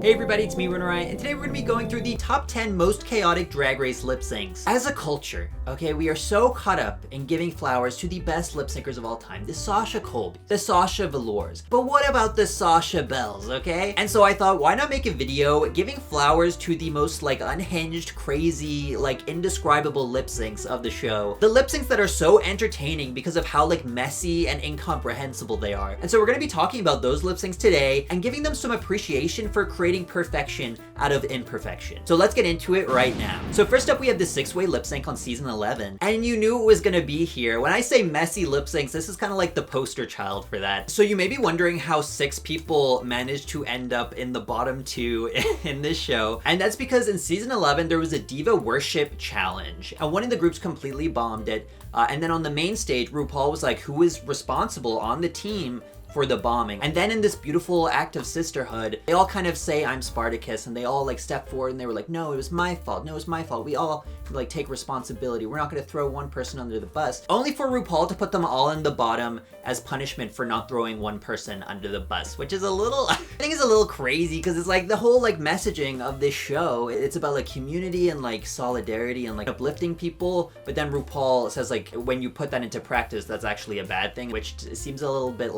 Hey everybody, it's me, RunnerEye, and today we're going to be going through the top 10 most chaotic Drag Race lip syncs. As a culture, okay, we are so caught up in giving flowers to the best lip syncers of all time, the Sasha Colby, the Sasha Velours. But what about the Sasha Bells, okay? And so I thought, why not make a video giving flowers to the most unhinged, crazy, indescribable lip syncs of the show. The lip syncs that are so entertaining because of how messy and incomprehensible they are. And so we're going to be talking about those lip syncs today and giving them some appreciation for creating perfection out of imperfection. So let's get into it right now. So first up, we have the 6-way lip sync on season 11, and you knew it was gonna be here. When I say messy lip syncs, this is kind of like the poster child for that. So you may be wondering how 6 people managed to end up in the bottom 2 in this show, and that's because in season 11 there was a diva worship challenge, and one of the groups completely bombed it. And then on the main stage, RuPaul was like, who is responsible on the team for the bombing? And then in this beautiful act of sisterhood, they all kind of say, I'm Spartacus, and they all step forward and they were like, no, it was my fault. No, it was my fault. We all take responsibility. We're not going to throw one person under the bus. Only for RuPaul to put them all in the bottom as punishment for not throwing one person under the bus, which is a little, I think it's a little crazy because it's the whole messaging of this show. It's about community and solidarity and uplifting people. But then RuPaul says when you put that into practice, that's actually a bad thing, which seems a little bit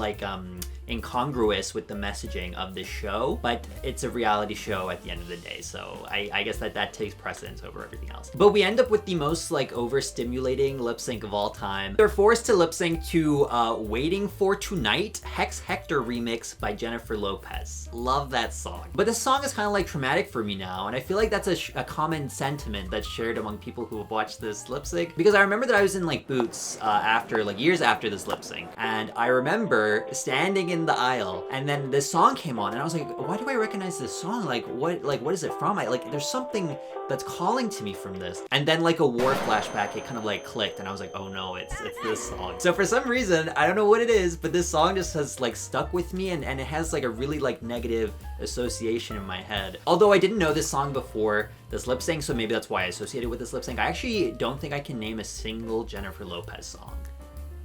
incongruous with the messaging of this show, but it's a reality show at the end of the day, so I guess that takes precedence over everything else. But we end up with the most overstimulating lip sync of all time. They're forced to lip sync to Waiting for Tonight, Hex Hector remix by Jennifer Lopez. Love that song. But this song is kind of traumatic for me now, and I feel that's a common sentiment that's shared among people who have watched this lip sync, because I remember that I was in Boots after years after this lip sync, and I remember standing in the aisle and then this song came on and I was like, why do I recognize this song? What is it from? There's something that's calling to me from this. And then a war flashback, it kind of clicked and I was like, oh no, it's this song. So for some reason, I don't know what it is, but this song just has stuck with me, and it has a really negative association in my head. Although I didn't know this song before this lip sync, so maybe that's why I associated with this lip sync. I actually don't think I can name a single Jennifer Lopez song.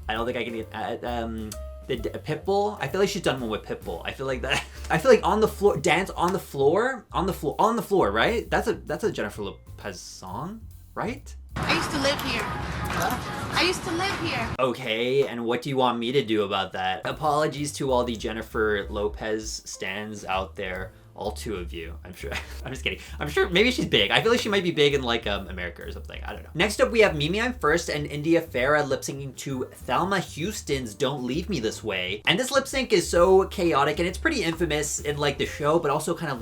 I don't think I can. The Pitbull, I feel she's done one with Pitbull. I feel that. I feel On the Floor, Dance on the Floor, on the floor, right? That's a Jennifer Lopez song, right? I used to live here. I used to live here. Okay, and what do you want me to do about that? Apologies to all the Jennifer Lopez stans out there. All 2 of you, I'm sure. I'm just kidding. I'm sure maybe she's big. I feel she might be big in America or something. I don't know. Next up, we have Mimi I'm First and India Farah lip syncing to Thelma Houston's Don't Leave Me This Way. And this lip sync is so chaotic, and it's pretty infamous in the show, but also kind of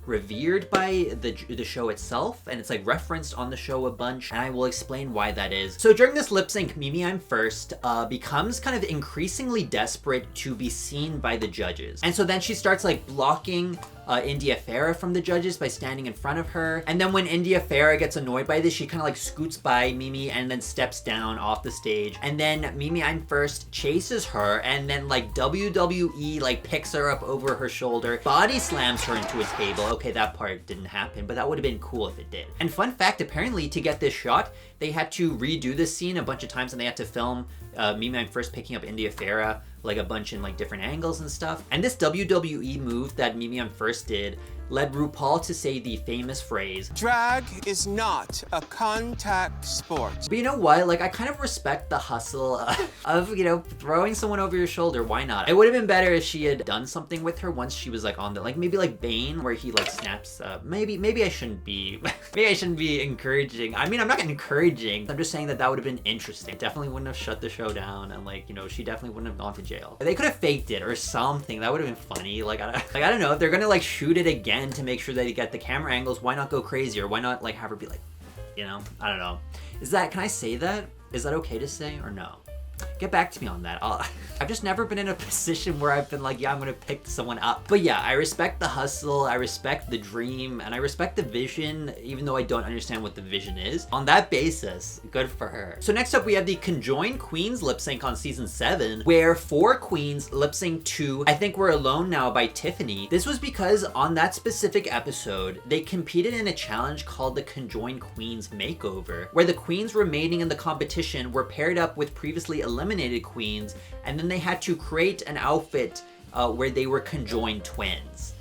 revered by the show itself, and it's referenced on the show a bunch, and I will explain why that is. So during this lip sync, Mimi I'm First becomes kind of increasingly desperate to be seen by the judges, and so then she starts blocking India Farah from the judges by standing in front of her. And then when India Farah gets annoyed by this, she kind of scoots by Mimi and then steps down off the stage. And then Mimi I'm First chases her, and then WWE picks her up over her shoulder, body slams her into a table. Okay, that part didn't happen, but that would have been cool if it did. And fun fact, apparently to get this shot, they had to redo this scene a bunch of times, and they had to film Mimi I'm First picking up India Farah a bunch in different angles and stuff. And this WWE move that Mimi I'm First did led RuPaul to say the famous phrase, drag is not a contact sport. But you know what? I kind of respect the hustle of, throwing someone over your shoulder. Why not? It would have been better if she had done something with her once she was on the, maybe Bane, where he snaps, maybe I shouldn't be, maybe I shouldn't be encouraging. I mean, I'm not encouraging. I'm just saying that would have been interesting. Definitely wouldn't have shut the show down, and she definitely wouldn't have gone to jail. They could have faked it or something. That would have been funny. I don't know, if they're gonna shoot it again to make sure they get the camera angles, why not go crazier? Why not have her be I don't know. Can I say that? Is that okay to say or no? Get back to me on that. I've just never been in a position where I've been yeah, I'm gonna pick someone up. But yeah, I respect the hustle, I respect the dream, and I respect the vision, even though I don't understand what the vision is. On that basis, good for her. So next up, we have the Conjoined Queens lip sync on season 7, where 4 queens lip sync to I Think We're Alone Now by Tiffany. This was because on that specific episode, they competed in a challenge called the Conjoined Queens Makeover, where the queens remaining in the competition were paired up with previously eliminated queens, and then they had to create an outfit where they were conjoined twins.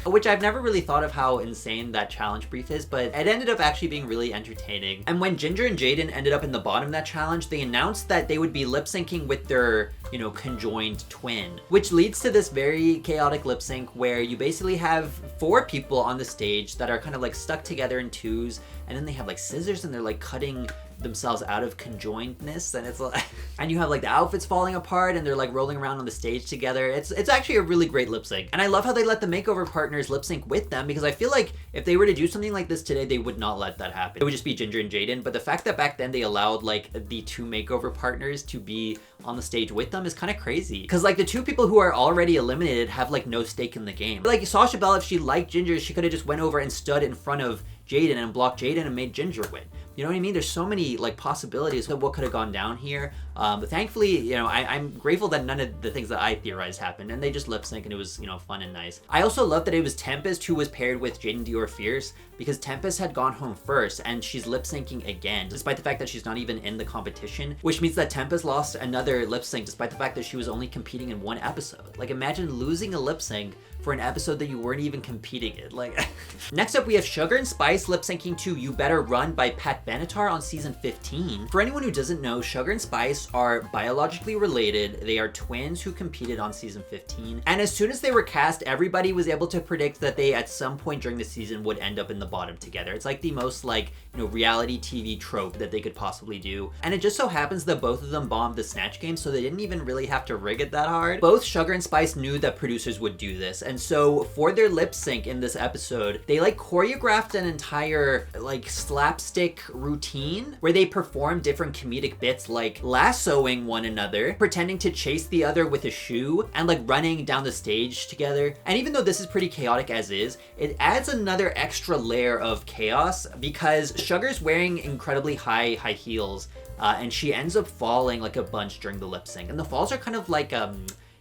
which I've never really thought of how insane that challenge brief is, but it ended up actually being really entertaining. And when Ginger and Jaden ended up in the bottom of that challenge, they announced that they would be lip syncing with their, you know, conjoined twin, which leads to this very chaotic lip sync where you basically have 4 people on the stage that are kind of like stuck together in twos, and then they have like scissors and they're like cutting themselves out of conjoinedness, and it's like, and you have like the outfits falling apart and they're like rolling around on the stage together. It's actually a really great lip sync, and I love how they let the makeover partners lip sync with them, because I feel like if they were to do something like this today, they would not let that happen. It would just be Ginger and Jaden. But the fact that back then they allowed like the 2 makeover partners to be on the stage with them is kind of crazy, because like the 2 people who are already eliminated have like no stake in the game. Like Sasha Bell, if she liked Ginger, she could have just went over and stood in front of Jaden and blocked Jaden and made Ginger win. You know what I mean? There's so many like possibilities of what could have gone down here. But thankfully, you know, I'm grateful that none of the things that I theorized happened, and they just lip sync and it was, you know, fun and nice. I also love that it was Tempest who was paired with Jaden Dior Fierce, because Tempest had gone home first and she's lip syncing again, despite the fact that she's not even in the competition, which means that Tempest lost another lip sync despite the fact that she was only competing in 1 episode. Like, imagine losing a lip sync for an episode that you weren't even competing in. Like, next up we have Sugar and Spice lip syncing to You Better Run by Pat Benatar on season 15. For anyone who doesn't know, Sugar and Spice are biologically related. They are twins who competed on season 15. And as soon as they were cast, everybody was able to predict that they at some point during the season would end up in the bottom together. It's like the most like, you know, reality TV trope that they could possibly do. And it just so happens that both of them bombed the Snatch game, so they didn't even really have to rig it that hard. Both Sugar and Spice knew that producers would do this. And so for their lip sync in this episode, they like choreographed an entire like slapstick routine where they performed different comedic bits like lassoing one another, pretending to chase the other with a shoe, and like running down the stage together. And even though this is pretty chaotic as is, it adds another extra layer of chaos because Sugar's wearing incredibly high heels, and she ends up falling like a bunch during the lip sync. And the falls are kind of like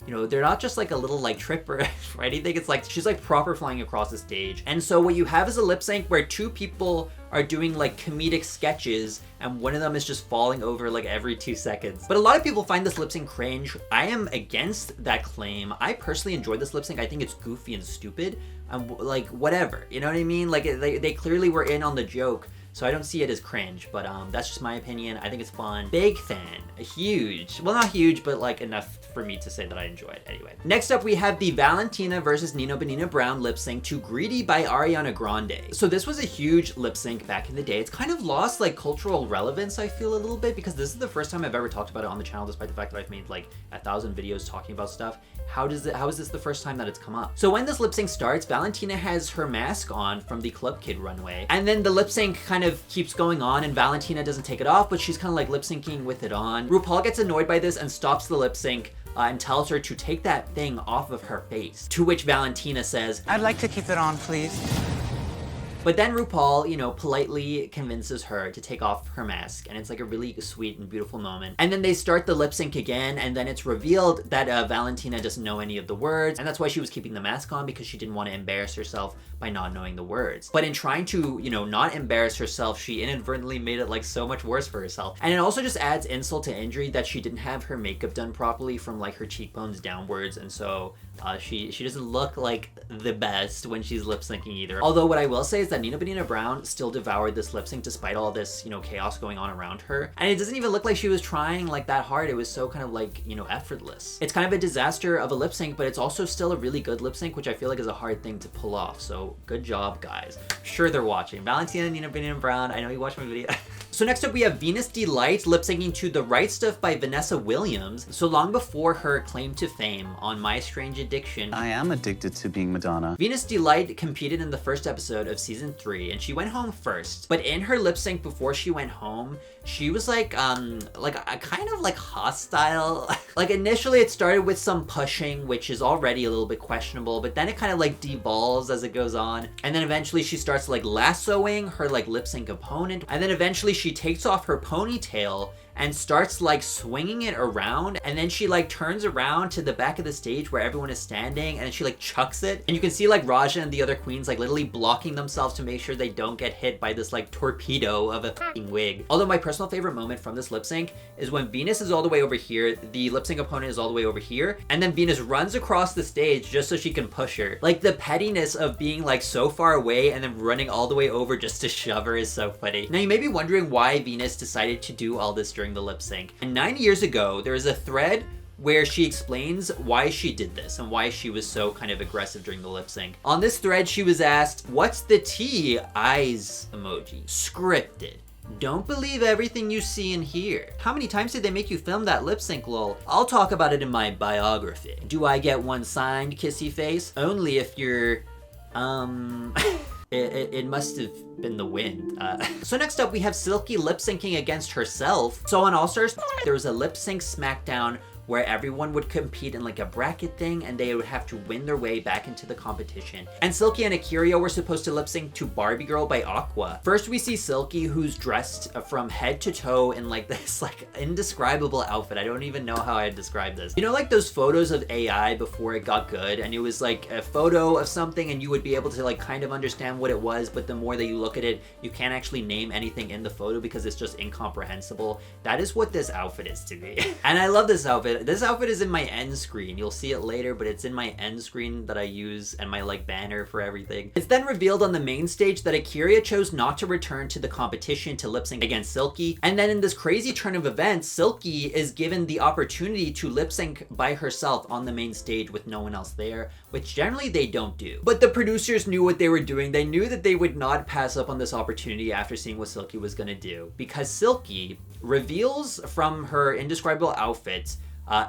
you know, they're not just like a little like trip or anything. It's like she's like proper flying across the stage. And so what you have is a lip sync where 2 people are doing like comedic sketches and one of them is just falling over like every 2 seconds. But a lot of people find this lip sync cringe. I am against that claim. I personally enjoyed this lip sync. I think it's goofy and stupid. Like whatever, you know what I mean? Like they clearly were in on the joke. So I don't see it as cringe, but that's just my opinion. I think it's fun. Big fan. Huge. Well, not huge, but like enough for me to say that I enjoy it anyway. Next up, we have the Valentina versus Nino Benina Brown lip sync to Greedy by Ariana Grande. So this was a huge lip sync back in the day. It's kind of lost like cultural relevance, I feel, a little bit, because this is the first time I've ever talked about it on the channel, despite the fact that I've made like 1,000 videos talking about stuff. How is this the first time that it's come up? So when this lip sync starts, Valentina has her mask on from the Club Kid runway. And then the lip sync kind of keeps going on and Valentina doesn't take it off, but she's kind of like lip syncing with it on. RuPaul gets annoyed by this and stops the lip sync and tells her to take that thing off of her face. To which Valentina says, "I'd like to keep it on, please." But then RuPaul, you know, politely convinces her to take off her mask, and it's like a really sweet and beautiful moment. And then they start the lip sync again, and then it's revealed that Valentina doesn't know any of the words, and that's why she was keeping the mask on, because she didn't want to embarrass herself by not knowing the words. But in trying to, you know, not embarrass herself, she inadvertently made it like so much worse for herself. And it also just adds insult to injury that she didn't have her makeup done properly from like her cheekbones downwards, and so she doesn't look like the best when she's lip syncing either. Although what I will say is that Nina Benina Brown still devoured this lip sync despite all this, you know, chaos going on around her. And it doesn't even look like she was trying like that hard. It was so kind of like, you know, effortless. It's kind of a disaster of a lip sync, but it's also still a really good lip sync, which I feel like is a hard thing to pull off. So good job, guys. I'm sure they're watching. Valentina and Nina Benina Brown, I know you watched my video. So next up we have Venus Delight lip syncing to The Right Stuff by Vanessa Williams. So long before her claim to fame on My Strange Addiction, I am addicted to being Madonna. Venus Delight competed in the first episode of season 3 and she went home first. But in her lip sync before she went home, she was like a kind of like hostile. Like initially it started with some pushing, which is already a little bit questionable, but then it kind of like devolves as it goes on. And then eventually she starts like lassoing her like lip sync opponent. And then eventually she takes off her ponytail and starts like swinging it around, and then she like turns around to the back of the stage where everyone is standing, and then she like chucks it, and you can see like Raja and the other queens like literally blocking themselves to make sure they don't get hit by this like torpedo of a f***ing wig. Although my personal favorite moment from this lip sync is when Venus is all the way over here, the lip sync opponent is all the way over here, and then Venus runs across the stage just so she can push her. Like the pettiness of being like so far away and then running all the way over just to shove her is so funny. Now you may be wondering why Venus decided to do all this during the lip sync. And 9 years ago, there is a thread where she explains why she did this and why she was so kind of aggressive during the lip sync. On this thread, she was asked, "What's the T eyes emoji?" Scripted. Don't believe everything you see and hear. How many times did they make you film that lip sync, lol? I'll talk about it in my biography. Do I get one signed, kissy face? Only if you're, It must have been the wind. So next up, we have Silky lip syncing against herself. So on All Stars, there was a lip sync smackdown where everyone would compete in like a bracket thing, and they would have to win their way back into the competition. And Silky and Akira were supposed to lip sync to Barbie Girl by Aqua. First, we see Silky, who's dressed from head to toe in like this like indescribable outfit. I don't even know how I'd describe this. You know, like those photos of AI before it got good, and it was like a photo of something and you would be able to like kind of understand what it was, but the more that you look at it, you can't actually name anything in the photo because it's just incomprehensible. That is what this outfit is to me. And I love this outfit. This outfit is in my end screen. You'll see it later, but it's in my end screen that I use and my like banner for everything. It's then revealed on the main stage that Akira chose not to return to the competition to lip sync against Silky. And then in this crazy turn of events, Silky is given the opportunity to lip sync by herself on the main stage with no one else there, which generally they don't do. But the producers knew what they were doing. They knew that they would not pass up on this opportunity after seeing what Silky was gonna do, because Silky reveals from her indescribable outfit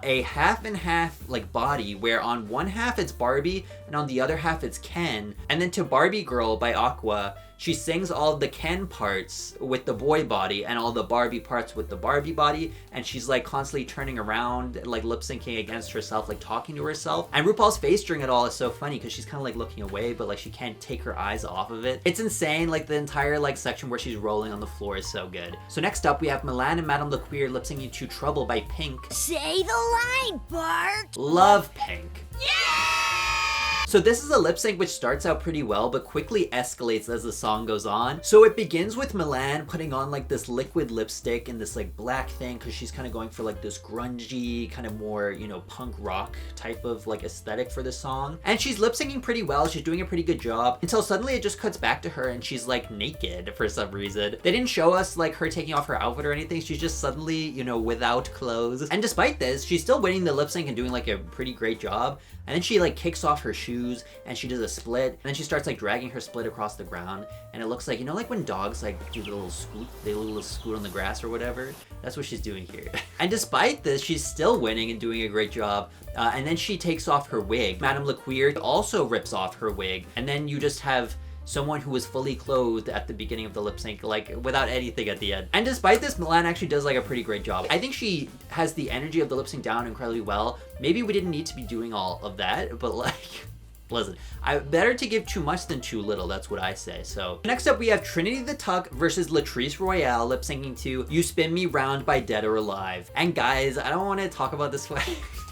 a half and half like body, where on one half it's Barbie and on the other half it's Ken. And then to Barbie Girl by Aqua, she sings all the Ken parts with the boy body and all the Barbie parts with the Barbie body, and she's like constantly turning around, like lip syncing against herself, like talking to herself. And RuPaul's face during it all is so funny because she's kind of like looking away, but like she can't take her eyes off of it. It's insane. Like the entire like section where she's rolling on the floor is so good. So next up, we have Milan and Madame LaQueer lip syncing to Trouble by Pink. Say the line, Bart! Love Pink. So this is a lip sync which starts out pretty well, but quickly escalates as the song goes on. So it begins with Milan putting on like this liquid lipstick and this like black thing, because she's kind of going for like this grungy, kind of more, you know, punk rock type of like aesthetic for the song. And she's lip syncing pretty well. She's doing a pretty good job until suddenly it just cuts back to her and she's like naked for some reason. They didn't show us like her taking off her outfit or anything. She's just suddenly, you know, without clothes. And despite this, she's still winning the lip sync and doing like a pretty great job. And then she like kicks off her shoes and she does a split, and then she starts like dragging her split across the ground, and it looks like, you know, like when dogs like do the little scoot, they do a little scoot on the grass or whatever. That's what she's doing here. And despite this, she's still winning and doing a great job. And then she takes off her wig. Madame LaQueer also rips off her wig, and then you just have someone who was fully clothed at the beginning of the lip sync, like without anything at the end. And despite this, Milan actually does like a pretty great job. I think she has the energy of the lip sync down incredibly well. Maybe we didn't need to be doing all of that, but like, listen, better to give too much than too little, that's what I say. So next up, we have Trinity the Tuck versus Latrice Royale lip syncing to You Spin Me Round by Dead or Alive. And guys, I don't want to talk about this one.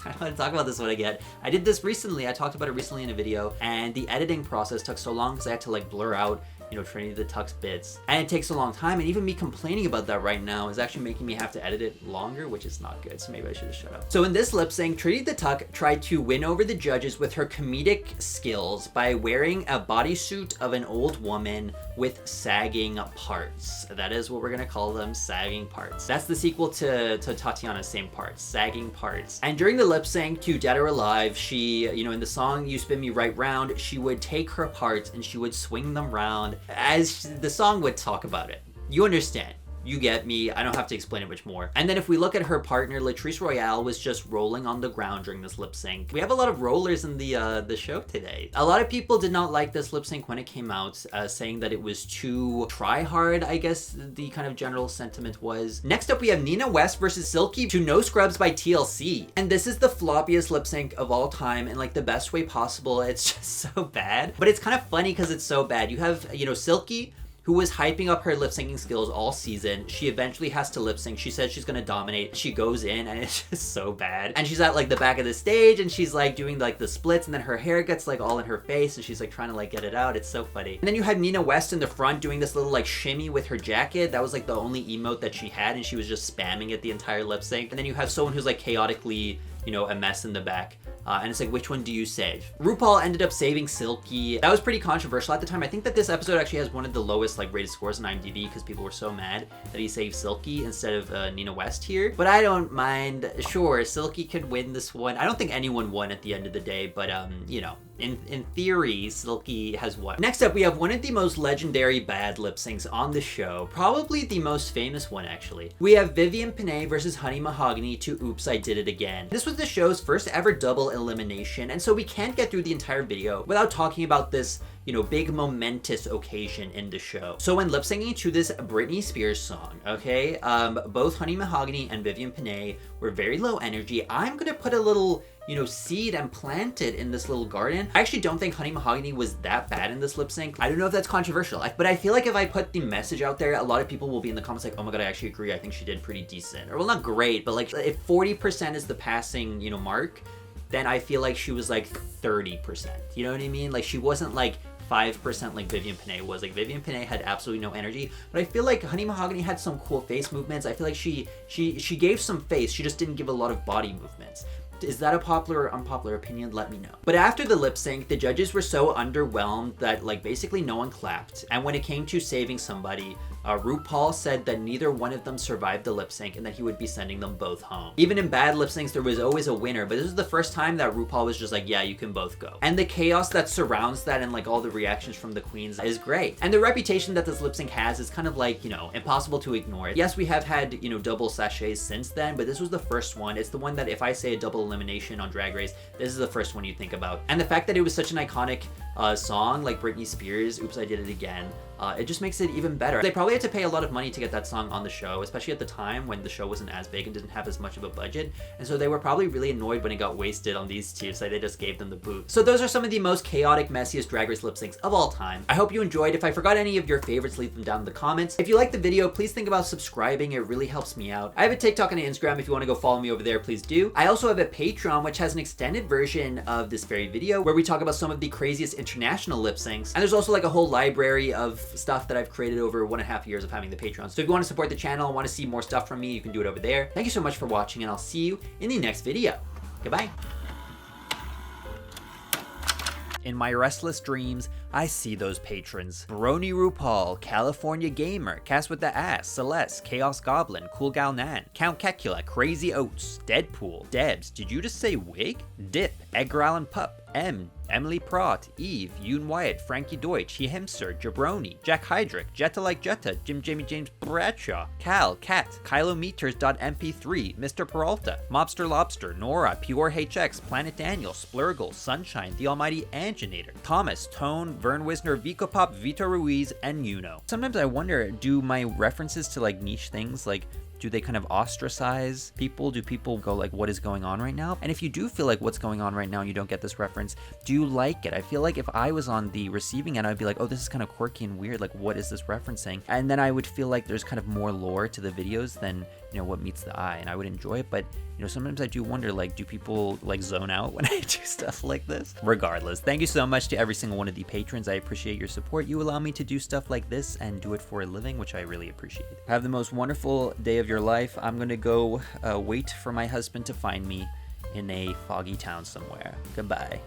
I don't want to talk about this one again. I did this recently. I talked about it recently in a video, and the editing process took so long because I had to like blur out, you know, Trinity the Tuck's bits. And it takes a long time, and even me complaining about that right now is actually making me have to edit it longer, which is not good, so maybe I should have shut up. So in this lip sync, Trinity the Tuck tried to win over the judges with her comedic skills by wearing a bodysuit of an old woman with sagging parts. That is what we're gonna call them, sagging parts. That's the sequel to Tatiana's same parts, sagging parts. And during the lip sync to Dead or Alive, she, you know, in the song You Spin Me Right Round, she would take her parts and she would swing them round as the song would talk about it. You understand. You get me. I don't have to explain it much more. And then if we look at her partner, Latrice Royale was just rolling on the ground during this lip sync. We have a lot of rollers in the show today. A lot of people did not like this lip sync when it came out, saying that it was too try hard, I guess the kind of general sentiment was. Next up, we have Nina West versus Silky to No Scrubs by TLC. And this is the floppiest lip sync of all time in like the best way possible. It's just so bad, but it's kind of funny because it's so bad. You have, you know, Silky, who was hyping up her lip syncing skills all season. She eventually has to lip sync. She says she's gonna dominate. She goes in and it's just so bad. And she's at like the back of the stage and she's like doing like the splits, and then her hair gets like all in her face and she's like trying to like get it out. It's so funny. And then you had Nina West in the front doing this little like shimmy with her jacket. That was like the only emote that she had, and she was just spamming it the entire lip sync. And then you have someone who's like chaotically, you know, a mess in the back. And it's like, which one do you save? RuPaul ended up saving Silky. That was pretty controversial at the time. I think that this episode actually has one of the lowest like rated scores on IMDb because people were so mad that he saved Silky instead of Nina West here. But I don't mind. Sure, Silky could win this one. I don't think anyone won at the end of the day, but you know, in theory, Silky has won. Next up, we have one of the most legendary bad lip syncs on the show. Probably the most famous one, actually. We have Vivian Pinay versus Honey Mahogany to Oops, I Did It Again. This was the show's first ever double elimination, and so we can't get through the entire video without talking about this, you know, big momentous occasion in the show. So when lip syncing to this Britney Spears song, okay, both Honey Mahogany and Vivian Pinay were very low energy. I'm gonna put a little, you know, seed and plant it in this little garden. I actually don't think Honey Mahogany was that bad in this lip sync. I don't know if that's controversial, but I feel like if I put the message out there, a lot of people will be in the comments like, oh my god, I actually agree. I think she did pretty decent. Or well, not great, but like if 40% is the passing, you know, mark, then I feel like she was like 30%. You know what I mean? Like she wasn't like 5% like Vivian Pinay was. Like Vivian Pinay had absolutely no energy, but I feel like Honey Mahogany had some cool face movements. I feel like she gave some face. She just didn't give a lot of body movements. Is that a popular or unpopular opinion? Let me know. But after the lip sync, the judges were so underwhelmed that like basically no one clapped. And when it came to saving somebody, RuPaul said that neither one of them survived the lip sync and that he would be sending them both home. Even in bad lip syncs, there was always a winner, but this was the first time that RuPaul was just like, yeah, you can both go. And the chaos that surrounds that and like all the reactions from the queens is great. And the reputation that this lip sync has is kind of like, you know, impossible to ignore. Yes, we have had, you know, double sachets since then, but this was the first one. It's the one that if I say a double elimination on Drag Race, this is the first one you think about. And the fact that it was such an iconic song like Britney Spears, Oops, I Did It Again, it just makes it even better. They probably had to pay a lot of money to get that song on the show, especially at the time when the show wasn't as big and didn't have as much of a budget. And so they were probably really annoyed when it got wasted on these two, so they just gave them the boot. So those are some of the most chaotic, messiest Drag Race lip syncs of all time. I hope you enjoyed. If I forgot any of your favorites, leave them down in the comments. If you like the video, please think about subscribing. It really helps me out. I have a TikTok and an Instagram. If you want to go follow me over there, please do. I also have a Patreon, which has an extended version of this very video where we talk about some of the craziest international lip syncs. And there's also like a whole library of stuff that I've created over 1.5 years of having the Patreon. So if you want to support the channel and want to see more stuff from me, you can do it over there. Thank you so much for watching, and I'll see you in the next video. Goodbye. In my restless dreams, I see those patrons. Brony RuPaul, California Gamer, Cass with the Ass, Celeste, Chaos Goblin, Cool Gal Nan, Count Kekula, Crazy Oats, Deadpool, Debs, did you just say Wig? Dip, Edgar Allan Pup, M, Emily Pratt, Eve, Yoon Wyatt, Frankie Deutsch, He Himster, Jabroni, Jack Hydrick, Jetta Like Jetta, Jamie James Bradshaw, Cal, Cat, Kylometers.mp3, Mr. Peralta, Mobster Lobster, Nora, Pure HX, Planet Daniel, Splurgle, Sunshine, The Almighty Anginator, Thomas, Tone, Vern Wisner, Vico Pop, Vito Ruiz, and Yuno. Sometimes I wonder, do my references to like niche things, like, do they kind of ostracize people? Do people go like, what is going on right now? And if you do feel like what's going on right now and you don't get this reference, do you like it? I feel like if I was on the receiving end, I'd be like, oh, this is kind of quirky and weird. Like, what is this referencing? And then I would feel like there's kind of more lore to the videos than, you know, what meets the eye, and I would enjoy it. But, you know, sometimes I do wonder, like, do people like zone out when I do stuff like this? Regardless, thank you so much to every single one of the patrons. I appreciate your support. You allow me to do stuff like this and do it for a living, which I really appreciate. Have the most wonderful day of your life. I'm gonna go wait for my husband to find me in a foggy town somewhere. Goodbye.